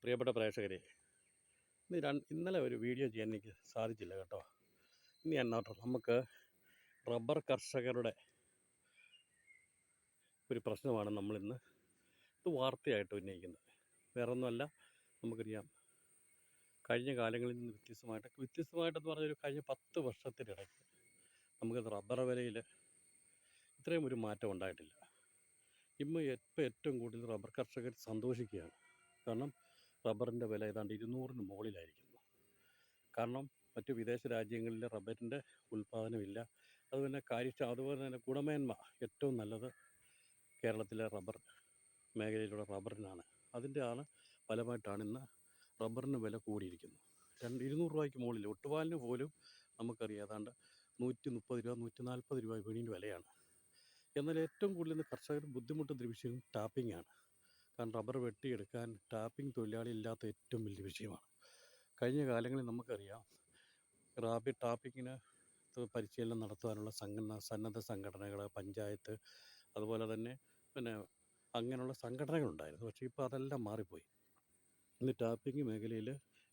പ്രിയപ്പെട്ട പ്രേക്ഷകരെ, ഇന്നലെ ഒരു വീഡിയോ ചെയ്യാൻ എനിക്ക് സാധിച്ചില്ല കേട്ടോ. ഇന്ന് ഞാൻ നമുക്ക് റബ്ബർ കർഷകരുടെ ഒരു പ്രശ്നമാണ് നമ്മളിന്ന് വാർത്തയായിട്ട് ഉന്നയിക്കുന്നത്. വേറൊന്നുമല്ല, നമുക്കറിയാം കഴിഞ്ഞ കാലങ്ങളിൽ നിന്ന് വ്യത്യസ്തമായിട്ടെന്ന് പറഞ്ഞൊരു കഴിഞ്ഞ 10 വർഷത്തിനിടയ്ക്ക് നമുക്ക് റബ്ബർ വിലയിൽ ഇത്രയും ഒരു മാറ്റം ഉണ്ടായിട്ടില്ല. ഇന്ന് ഏറ്റവും കൂടുതൽ റബ്ബർ കർഷകർ സന്തോഷിക്കുകയാണ്. കാരണം റബ്ബറിൻ്റെ വില ഏതാണ്ട് 200-ന് മുകളിലായിരിക്കുന്നു. കാരണം മറ്റു വിദേശ രാജ്യങ്ങളിൽ റബ്ബറിൻ്റെ ഉൽപ്പാദനമില്ല. അതുപോലെ തന്നെ ഗുണമേന്മ ഏറ്റവും നല്ലത് കേരളത്തിലെ റബ്ബർ മേഖലയിലുള്ള റബ്ബറിനാണ്. ഫലമായിട്ടാണ് ഇന്ന് റബ്ബറിന് വില കൂടിയിരിക്കുന്നത്. 200 രൂപയ്ക്ക് മുകളിൽ ഒട്ടുപാലിന് പോലും നമുക്കറിയാം ഏതാണ്ട് 130 രൂപ 140 രൂപ വീടിൻ്റെ വിലയാണ്. എന്നാൽ ഏറ്റവും കൂടുതൽ ഇന്ന് കർഷകർ ബുദ്ധിമുട്ടുന്ന വിഷയം ടാപ്പിംഗ് ആണ്. കാരണം റബ്ബർ വെട്ടിയെടുക്കാൻ ടാപ്പിംഗ് തൊഴിലാളി ഇല്ലാത്ത ഏറ്റവും വലിയ വിഷയമാണ്. കഴിഞ്ഞ കാലങ്ങളിൽ നമുക്കറിയാം ടാപ്പിങ്ങിന് പരിശീലനം നടത്തുവാനുള്ള സന്നദ്ധ സംഘടനകൾ, പഞ്ചായത്ത്, അതുപോലെ തന്നെ അങ്ങനെയുള്ള സംഘടനകളുണ്ടായിരുന്നു. പക്ഷേ ഇപ്പോൾ അതെല്ലാം മാറിപ്പോയി. ഇന്ന് ടാപ്പിംഗ് മേഖലയിൽ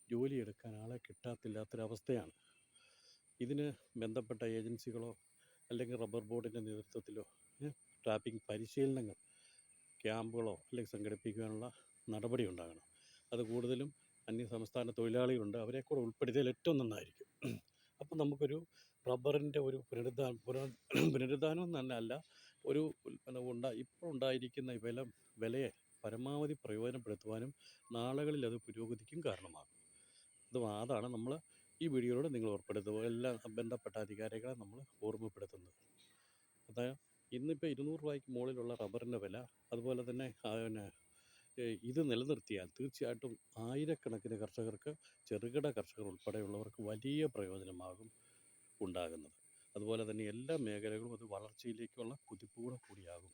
ജോലിയെടുക്കാൻ ആളെ കിട്ടാത്തില്ലാത്തൊരവസ്ഥയാണ്. ഇതിന് ബന്ധപ്പെട്ട ഏജൻസികളോ അല്ലെങ്കിൽ റബ്ബർ ബോർഡിൻ്റെ നേതൃത്വത്തിലോ ടാപ്പിംഗ് പരിശീലനങ്ങൾ, ക്യാമ്പുകളോ അല്ലെങ്കിൽ സംഘടിപ്പിക്കാനുള്ള നടപടി ഉണ്ടാകണം. അത് കൂടുതലും അന്യസംസ്ഥാന തൊഴിലാളികളുണ്ട്, അവരെ കൂടെ ഉൾപ്പെടുത്തിയാൽ ഏറ്റവും നന്നായിരിക്കും. അപ്പം നമുക്കൊരു റബ്ബറിൻ്റെ ഒരു പുനരുദ്ധാനം തന്നെയല്ല, ഒരു ഇപ്പോൾ ഉണ്ടായിരിക്കുന്ന വിലയെ പരമാവധി പ്രയോജനപ്പെടുത്തുവാനും നാളുകളിൽ അത് പുരോഗതിക്കും കാരണമാകും. അതാണ് നമ്മൾ ഈ വീഡിയോയിലൂടെ നിങ്ങൾ ഓർപ്പെടുത്തുക, എല്ലാ ബന്ധപ്പെട്ട അധികാരികളെ നമ്മൾ ഓർമ്മപ്പെടുത്തുന്നത്. അതായത് ഇന്നിപ്പോൾ 200 രൂപയ്ക്ക് മുകളിലുള്ള റബ്ബറിൻ്റെ വില, അതുപോലെ തന്നെ ഇത് നിലനിർത്തിയാൽ തീർച്ചയായിട്ടും ആയിരക്കണക്കിന് കർഷകർക്ക്, ചെറുകിട കർഷകർ ഉൾപ്പെടെയുള്ളവർക്ക് വലിയ പ്രയോജനമാകും ഉണ്ടാകുന്നത്. അതുപോലെ തന്നെ എല്ലാ മേഖലകളും അത് വളർച്ചയിലേക്കുള്ള കുതിപ്പ് കൂടിയാകും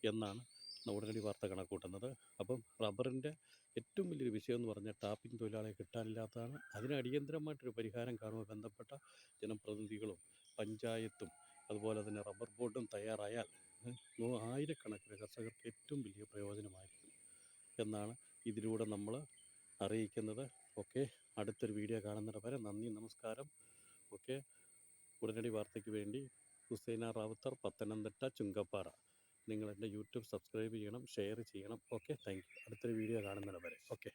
എന്നാണ് ഉടനടി വാർത്ത കണക്കൂട്ടുന്നത്. അപ്പം റബ്ബറിൻ്റെ ഏറ്റവും വലിയൊരു വിഷയം എന്ന് പറഞ്ഞാൽ ടാപ്പിംഗ് തൊഴിലാളിയെ കിട്ടാനില്ലാത്തതാണ്. അതിന് അടിയന്തരമായിട്ടൊരു പരിഹാരം കാണുമ്പോൾ ബന്ധപ്പെട്ട ജനപ്രതിനിധികളും പഞ്ചായത്തും അതുപോലെ തന്നെ റബ്ബർ ബോർഡും തയ്യാറായാൽ ആയിരക്കണക്കിന് കർഷകർക്ക് ഏറ്റവും വലിയ പ്രയോജനമായിരിക്കും എന്നാണ് ഇതിലൂടെ നമ്മൾ അറിയിക്കുന്നത്. ഓക്കെ, അടുത്തൊരു വീഡിയോ കാണുന്നത് വരെ നന്ദി, നമസ്കാരം. ഓക്കെ, ഉടനടി വാർത്തയ്ക്ക് വേണ്ടി ഹുസൈന റാവുത്തർ, പത്തനംതിട്ട, ചുങ്കപ്പാറ. നിങ്ങൾ എൻ്റെ യൂട്യൂബ് സബ്സ്ക്രൈബ് ചെയ്യണം, ഷെയർ ചെയ്യണം. Okay, thank you. അടുത്തൊരു വീഡിയോ കാണുന്നത് വരെ. ഓക്കെ.